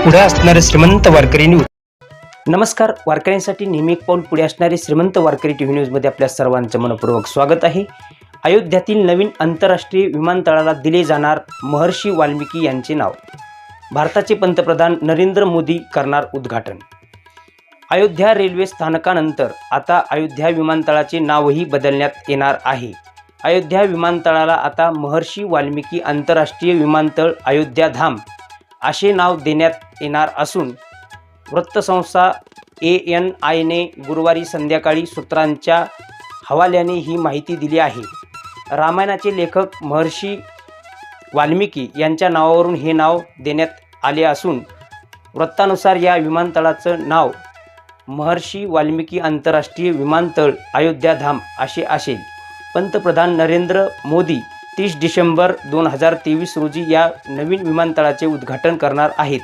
पुढे असणारे श्रीमंत वारकरी न्यूज। नमस्कार, वारकऱ्यांसाठी नेहमी एक पाऊल पुढे असणारे श्रीमंत वारकरी टीव्ही न्यूजमध्ये आपल्या सर्वांचं मनपूर्वक स्वागत आहे। अयोध्यातील नवीन आंतरराष्ट्रीय विमानतळाला दिले जाणार महर्षी वाल्मिकी यांचे नाव। भारताचे पंतप्रधान नरेंद्र मोदी करणार उद्घाटन। अयोध्या रेल्वे स्थानकानंतर आता अयोध्या विमानतळाचे नावही बदलण्यात येणार आहे। अयोध्या विमानतळाला आता महर्षी वाल्मिकी आंतरराष्ट्रीय विमानतळ अयोध्या धाम असे नाव देण्यात येणार असून वृत्तसंस्था ANI ने गुरुवारी संध्याकाळी सूत्रांच्या हवाल्याने ही माहिती दिली आहे। रामायणाचे लेखक महर्षी वाल्मिकी यांच्या नावावरून हे नाव देण्यात आले असून वृत्तानुसार या विमानतळाचं नाव महर्षी वाल्मिकी आंतरराष्ट्रीय विमानतळ अयोध्या धाम असे असेल। पंतप्रधान नरेंद्र मोदी 30 डिसेंबर 2023 रोजी या नवीन विमानतळाचे उद्घाटन करणार आहेत।